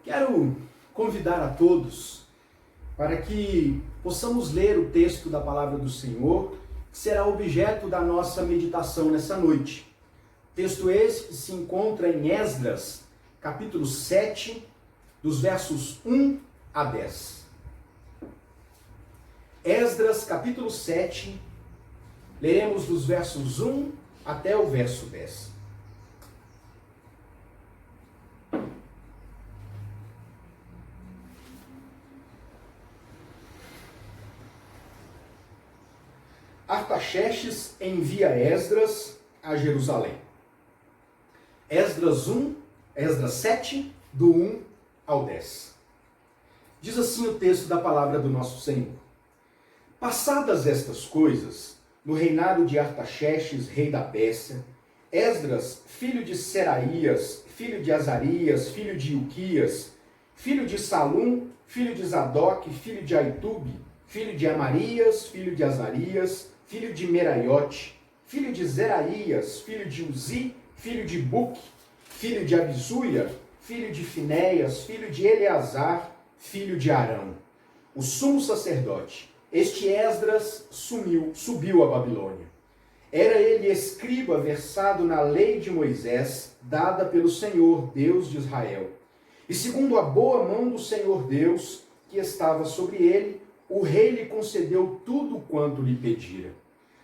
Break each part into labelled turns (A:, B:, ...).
A: Quero convidar a todos para que possamos ler o texto da palavra do Senhor, que será objeto da nossa meditação nessa noite. Texto esse que se encontra em Esdras, capítulo 7, dos versos 1 a 10. Esdras, capítulo 7, leremos dos versos 1 até o verso 10. Artaxerxes envia Esdras a Jerusalém. Esdras 7, do 1 ao 10. Diz assim o texto da palavra do nosso Senhor. Passadas estas coisas, no reinado de Artaxerxes, rei da Pérsia, Esdras, filho de Seraías, filho de Azarias, filho de Ilquias, filho de Salum, filho de Zadok, filho de Aitube, filho de Amarias, filho de Azarias, filho de Meraiote, filho de Zeraías, filho de Uzi, filho de Buque, filho de Abisuia, filho de Finéias, filho de Eleazar, filho de Arão, o sumo sacerdote. Este Esdras subiu a Babilônia. Era ele escriba versado na lei de Moisés, dada pelo Senhor, Deus de Israel. E segundo a boa mão do Senhor Deus, que estava sobre ele, o rei lhe concedeu tudo quanto lhe pedira.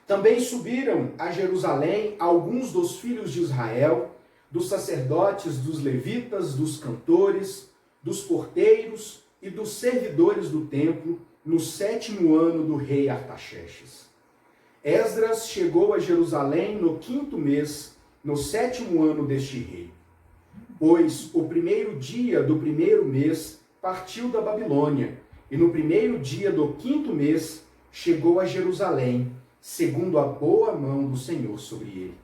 A: Também subiram a Jerusalém alguns dos filhos de Israel, dos sacerdotes, dos levitas, dos cantores, dos porteiros e dos servidores do templo, no 7º ano do rei Artaxerxes. Esdras chegou a Jerusalém no 5º mês, no 7º ano deste rei. Pois o primeiro dia do primeiro mês partiu da Babilônia, e no primeiro dia do 5º mês chegou a Jerusalém, segundo a boa mão do Senhor sobre ele.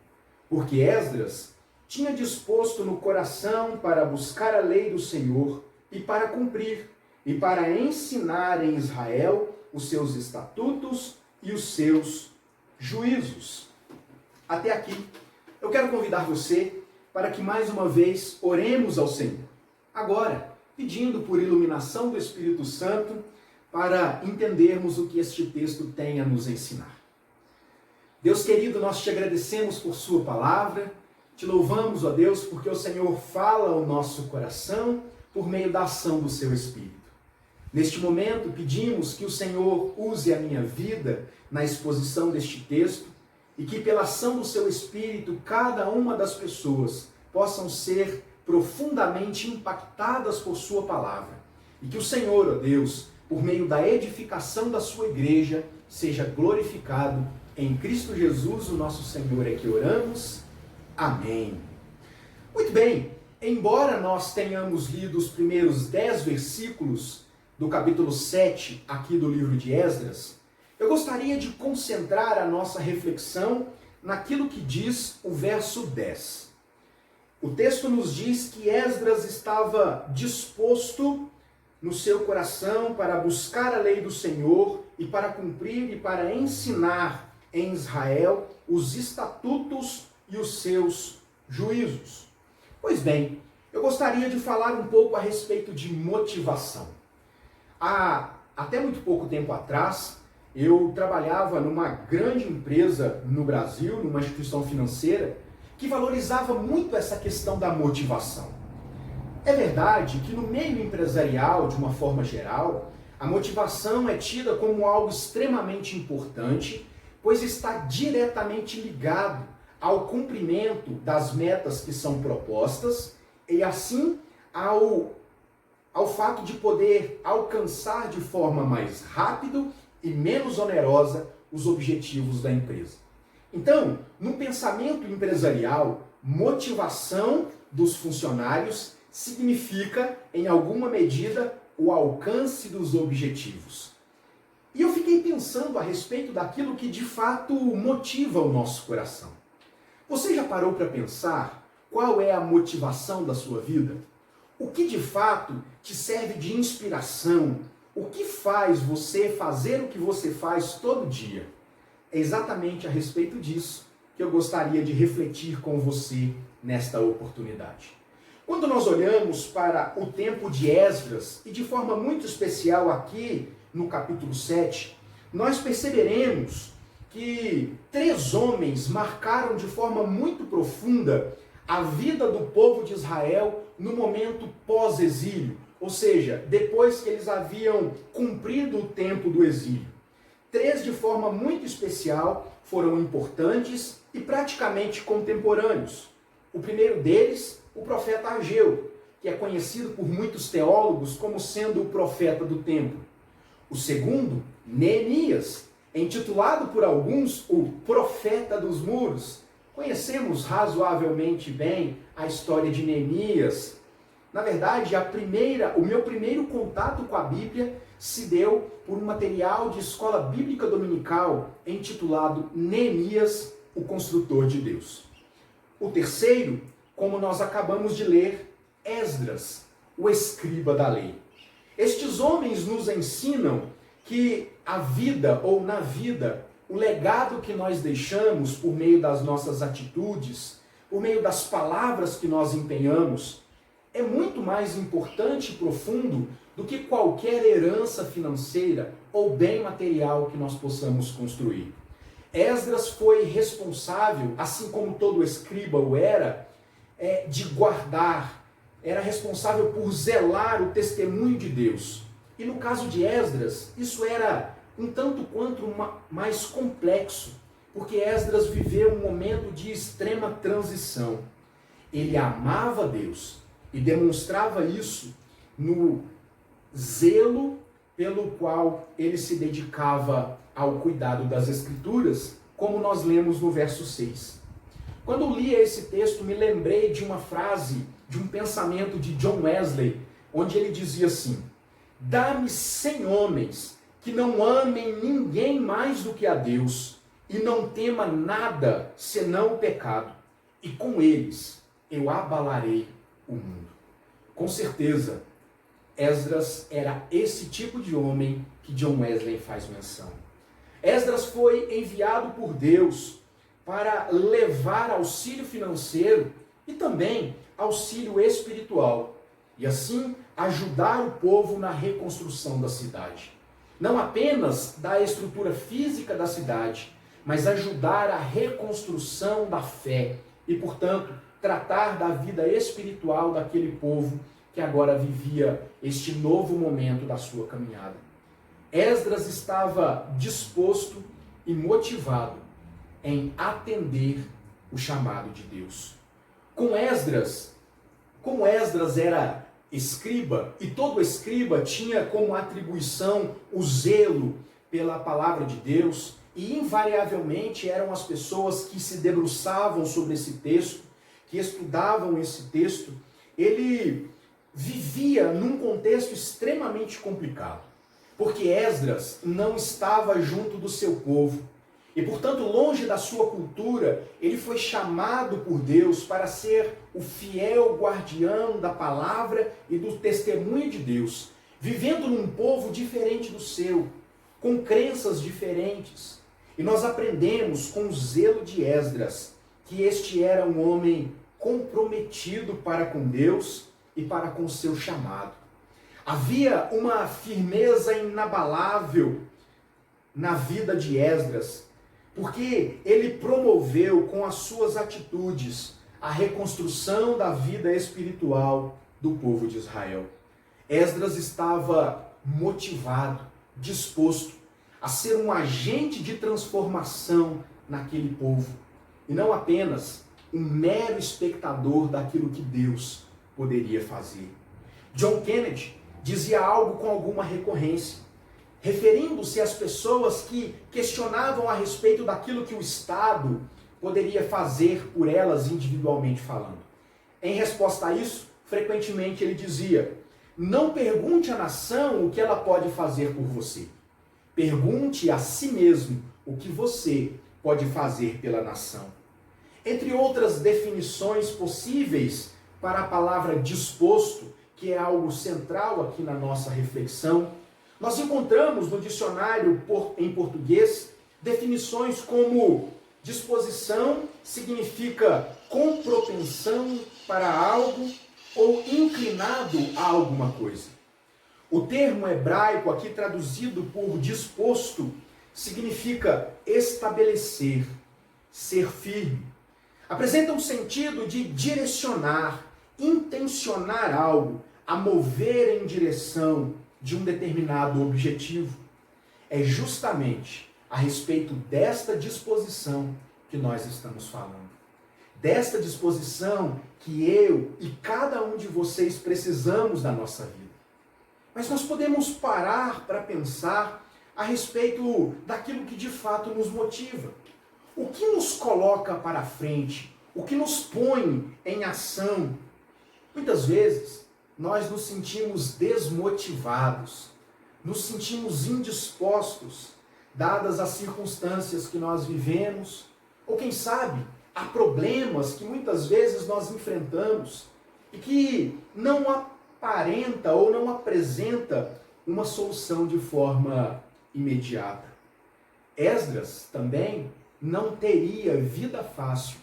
A: Porque Esdras tinha disposto no coração para buscar a lei do Senhor e para cumprir, e para ensinar em Israel os seus estatutos e os seus juízos. Até aqui, eu quero convidar você para que mais uma vez oremos ao Senhor. Agora, pedindo por iluminação do Espírito Santo para entendermos o que este texto tem a nos ensinar. Deus querido, nós te agradecemos por sua palavra, te louvamos, ó Deus, porque o Senhor fala ao nosso coração por meio da ação do seu Espírito. Neste momento, pedimos que o Senhor use a minha vida na exposição deste texto e que pela ação do seu Espírito, cada uma das pessoas possam ser profundamente impactadas por sua palavra. E que o Senhor, ó Deus, por meio da edificação da sua igreja, seja glorificado. Em Cristo Jesus, o nosso Senhor, é que oramos. Amém. Muito bem, embora nós tenhamos lido os primeiros 10 versículos do capítulo 7 aqui do livro de Esdras, eu gostaria de concentrar a nossa reflexão naquilo que diz o verso 10. O texto nos diz que Esdras estava disposto no seu coração para buscar a lei do Senhor e para cumprir e para ensinar em Israel os estatutos e os seus juízos. Pois bem, eu gostaria de falar um pouco a respeito de motivação. Até muito pouco tempo atrás, eu trabalhava numa grande empresa no Brasil, numa instituição financeira, que valorizava muito essa questão da motivação. É verdade que no meio empresarial, de uma forma geral, a motivação é tida como algo extremamente importante, pois está diretamente ligado ao cumprimento das metas que são propostas e assim ao fato de poder alcançar de forma mais rápida e menos onerosa os objetivos da empresa. Então, no pensamento empresarial, motivação dos funcionários significa, em alguma medida, o alcance dos objetivos. E eu fiquei pensando a respeito daquilo que de fato motiva o nosso coração. Você já parou para pensar qual é a motivação da sua vida? O que de fato te serve de inspiração? O que faz você fazer o que você faz todo dia? É exatamente a respeito disso que eu gostaria de refletir com você nesta oportunidade. Quando nós olhamos para o tempo de Esdras, e de forma muito especial aqui no capítulo 7, nós perceberemos que 3 homens marcaram de forma muito profunda a vida do povo de Israel no momento pós-exílio, ou seja, depois que eles haviam cumprido o tempo do exílio. 3 de forma muito especial foram importantes e praticamente contemporâneos. O primeiro deles, o profeta Ageu, que é conhecido por muitos teólogos como sendo o profeta do templo. O segundo, Neemias, intitulado por alguns o profeta dos muros. Conhecemos razoavelmente bem a história de Neemias. Na verdade, o meu primeiro contato com a Bíblia se deu por um material de escola bíblica dominical intitulado Neemias, o construtor de Deus. O terceiro, como nós acabamos de ler, Esdras, o escriba da lei. Estes homens nos ensinam que a vida, ou na vida, o legado que nós deixamos por meio das nossas atitudes, por meio das palavras que nós empenhamos, é muito mais importante e profundo do que qualquer herança financeira ou bem material que nós possamos construir. Esdras foi responsável, assim como todo escriba o era, de guardar, era responsável por zelar o testemunho de Deus. E no caso de Esdras, isso era um tanto quanto mais complexo, porque Esdras viveu um momento de extrema transição. Ele amava Deus e demonstrava isso no zelo pelo qual ele se dedicava ao cuidado das Escrituras, como nós lemos no verso 6. Quando eu li esse texto, me lembrei de uma frase, de um pensamento de John Wesley, onde ele dizia assim: dá-me 100 homens que não amem ninguém mais do que a Deus e não tema nada senão o pecado, e com eles eu abalarei o mundo. Com certeza, Esdras era esse tipo de homem que John Wesley faz menção. Esdras foi enviado por Deus para levar auxílio financeiro e também auxílio espiritual, e assim ajudar o povo na reconstrução da cidade. Não apenas da estrutura física da cidade, mas ajudar a reconstrução da fé e, portanto, tratar da vida espiritual daquele povo que agora vivia este novo momento da sua caminhada. Esdras estava disposto e motivado em atender o chamado de Deus. Como Esdras era escriba, e todo escriba tinha como atribuição o zelo pela palavra de Deus, e invariavelmente eram as pessoas que se debruçavam sobre esse texto, que estudavam esse texto, ele vivia num contexto extremamente complicado, porque Esdras não estava junto do seu povo, e portanto longe da sua cultura. Ele foi chamado por Deus para ser o fiel guardião da palavra e do testemunho de Deus, vivendo num povo diferente do seu, com crenças diferentes. E nós aprendemos com o zelo de Esdras que este era um homem comprometido para com Deus e para com o seu chamado. Havia uma firmeza inabalável na vida de Esdras, porque ele promoveu com as suas atitudes a reconstrução da vida espiritual do povo de Israel. Esdras estava motivado, disposto a ser um agente de transformação naquele povo, e não apenas um mero espectador daquilo que Deus poderia fazer. John Kennedy dizia algo com alguma recorrência, referindo-se às pessoas que questionavam a respeito daquilo que o Estado poderia fazer por elas individualmente falando. Em resposta a isso, frequentemente ele dizia: não pergunte à nação o que ela pode fazer por você. Pergunte a si mesmo o que você pode fazer pela nação. Entre outras definições possíveis para a palavra disposto, que é algo central aqui na nossa reflexão, nós encontramos no dicionário em português definições como disposição significa com propensão para algo, ou inclinado a alguma coisa. O termo hebraico aqui traduzido por disposto significa estabelecer, ser firme. Apresenta um sentido de direcionar, intencionar algo, a mover em direção de um determinado objetivo. É justamente a respeito desta disposição que nós estamos falando. Desta disposição que eu e cada um de vocês precisamos da nossa vida. Mas nós podemos parar para pensar a respeito daquilo que de fato nos motiva. O que nos coloca para frente? O que nos põe em ação? Muitas vezes nós nos sentimos desmotivados, nos sentimos indispostos, dadas as circunstâncias que nós vivemos, ou quem sabe, há problemas que muitas vezes nós enfrentamos e que não aparenta ou não apresenta uma solução de forma imediata. Esdras também não teria vida fácil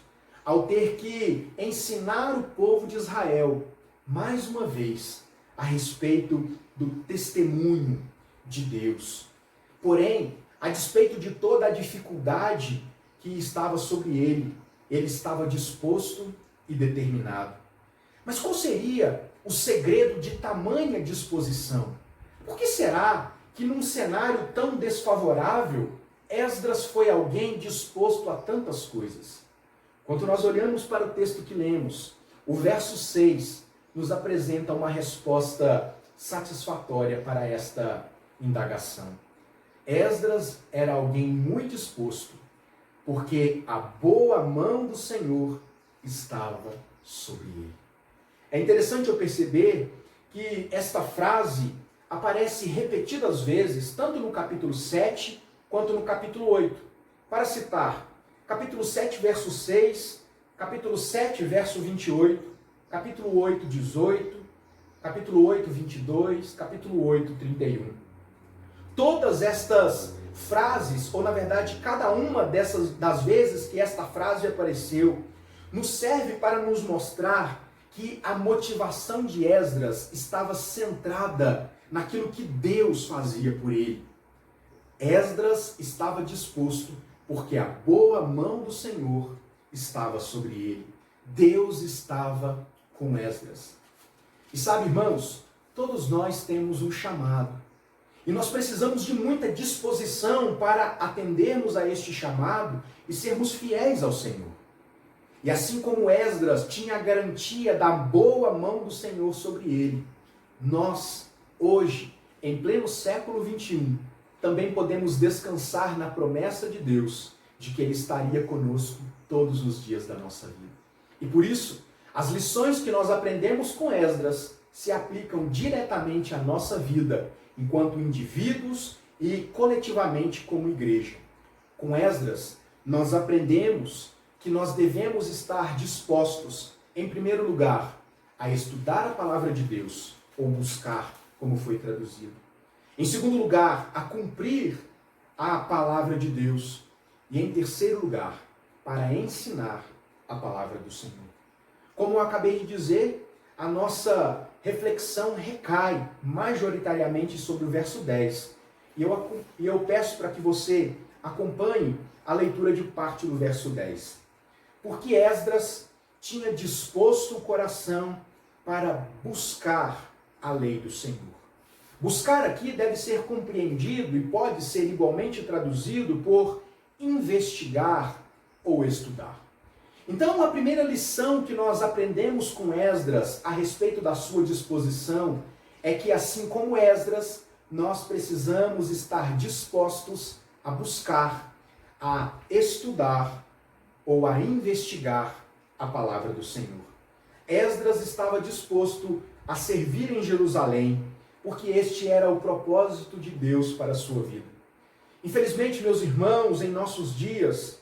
A: ao ter que ensinar o povo de Israel, mais uma vez, a respeito do testemunho de Deus. Porém, a despeito de toda a dificuldade que estava sobre ele estava disposto e determinado. Mas qual seria o segredo de tamanha disposição? Por que será que num cenário tão desfavorável, Esdras foi alguém disposto a tantas coisas? Quando nós olhamos para o texto que lemos, o verso 6 nos apresenta uma resposta satisfatória para esta indagação. Esdras era alguém muito disposto, porque a boa mão do Senhor estava sobre ele. É interessante eu perceber que esta frase aparece repetidas vezes, tanto no capítulo 7 quanto no capítulo 8. Para citar, capítulo 7, verso 6, capítulo 7, verso 28, capítulo 8, 18, capítulo 8, 22, capítulo 8, 31. Todas estas frases, ou na verdade cada uma das vezes que esta frase apareceu, nos serve para nos mostrar que a motivação de Esdras estava centrada naquilo que Deus fazia por ele. Esdras estava disposto porque a boa mão do Senhor estava sobre ele. Deus estava com Esdras. E sabe, irmãos, todos nós temos um chamado. E nós precisamos de muita disposição para atendermos a este chamado e sermos fiéis ao Senhor. E assim como Esdras tinha a garantia da boa mão do Senhor sobre ele, nós, hoje, em pleno século 21, também podemos descansar na promessa de Deus de que Ele estaria conosco todos os dias da nossa vida. E por isso, as lições que nós aprendemos com Esdras se aplicam diretamente à nossa vida, enquanto indivíduos e coletivamente como igreja. Com Esdras, nós aprendemos que nós devemos estar dispostos, em primeiro lugar, a estudar a palavra de Deus, ou buscar, como foi traduzido. Em segundo lugar, a cumprir a palavra de Deus. E em terceiro lugar, para ensinar a palavra do Senhor. Como eu acabei de dizer, a nossa reflexão recai majoritariamente sobre o verso 10. E eu peço para que você acompanhe a leitura de parte do verso 10. Porque Esdras tinha disposto o coração para buscar a lei do Senhor. Buscar aqui deve ser compreendido e pode ser igualmente traduzido por investigar ou estudar. Então, a primeira lição que nós aprendemos com Esdras a respeito da sua disposição é que, assim como Esdras, nós precisamos estar dispostos a buscar, a estudar ou a investigar a palavra do Senhor. Esdras estava disposto a servir em Jerusalém, porque este era o propósito de Deus para a sua vida. Infelizmente, meus irmãos, em nossos dias,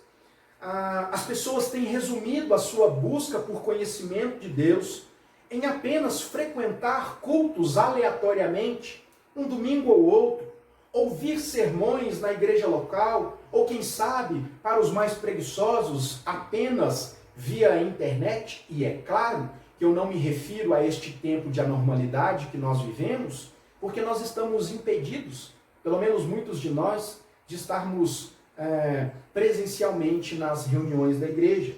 A: as pessoas têm resumido a sua busca por conhecimento de Deus em apenas frequentar cultos aleatoriamente, um domingo ou outro, ouvir sermões na igreja local, ou quem sabe, para os mais preguiçosos, apenas via internet. E é claro que eu não me refiro a este tempo de anormalidade que nós vivemos, porque nós estamos impedidos, pelo menos muitos de nós, de estarmos presencialmente nas reuniões da igreja.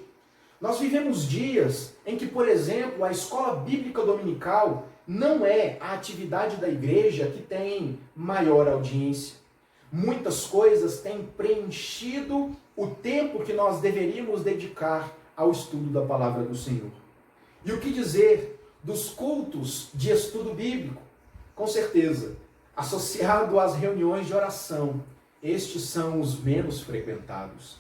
A: Nós vivemos dias em que, por exemplo, a escola bíblica dominical não é a atividade da igreja que tem maior audiência. Muitas coisas têm preenchido o tempo que nós deveríamos dedicar ao estudo da palavra do Senhor. E o que dizer dos cultos de estudo bíblico? Com certeza, associado às reuniões de oração, estes são os menos frequentados.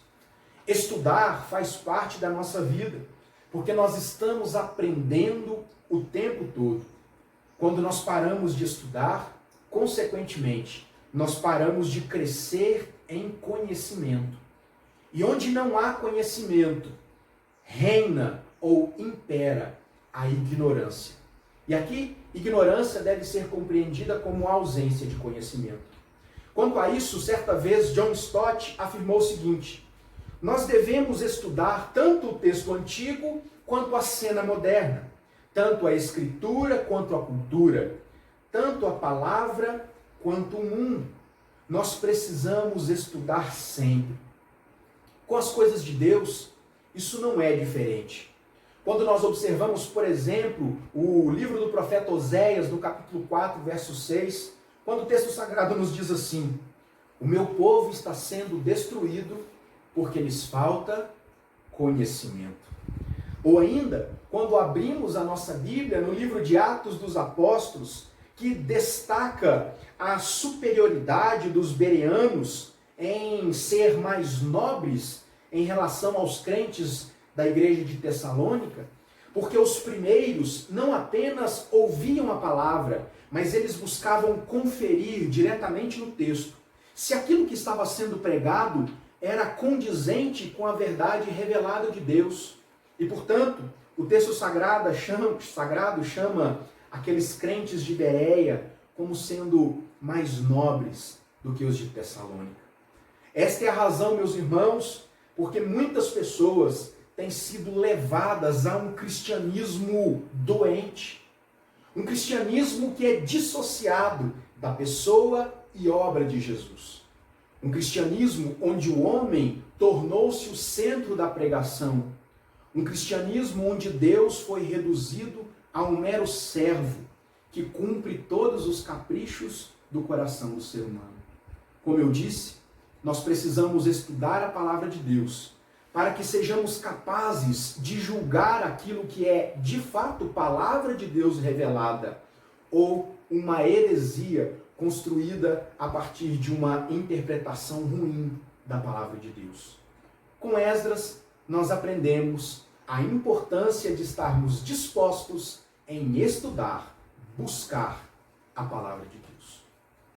A: Estudar faz parte da nossa vida, porque nós estamos aprendendo o tempo todo. Quando nós paramos de estudar, consequentemente, nós paramos de crescer em conhecimento. E onde não há conhecimento, reina ou impera a ignorância. E aqui, ignorância deve ser compreendida como ausência de conhecimento. Quanto a isso, certa vez, John Stott afirmou o seguinte: nós devemos estudar tanto o texto antigo quanto a cena moderna, tanto a escritura quanto a cultura, tanto a palavra quanto o mundo. Nós precisamos estudar sempre. Com as coisas de Deus, isso não é diferente. Quando nós observamos, por exemplo, o livro do profeta Oséias, no capítulo 4, verso 6, quando o texto sagrado nos diz assim: o meu povo está sendo destruído porque lhes falta conhecimento. Ou ainda, quando abrimos a nossa Bíblia no livro de Atos dos Apóstolos, que destaca a superioridade dos bereanos em ser mais nobres em relação aos crentes da igreja de Tessalônica, porque os primeiros não apenas ouviam a palavra, mas eles buscavam conferir diretamente no texto se aquilo que estava sendo pregado era condizente com a verdade revelada de Deus. E, portanto, o texto sagrado chama aqueles crentes de Bereia como sendo mais nobres do que os de Tessalônica. Esta é a razão, meus irmãos, porque muitas pessoas têm sido levadas a um cristianismo doente. Um cristianismo que é dissociado da pessoa e obra de Jesus. Um cristianismo onde o homem tornou-se o centro da pregação. Um cristianismo onde Deus foi reduzido a um mero servo que cumpre todos os caprichos do coração do ser humano. Como eu disse, nós precisamos estudar a palavra de Deus para que sejamos capazes de julgar aquilo que é de fato palavra de Deus revelada ou uma heresia construída a partir de uma interpretação ruim da palavra de Deus. Com Esdras, nós aprendemos a importância de estarmos dispostos em estudar, buscar a palavra de Deus.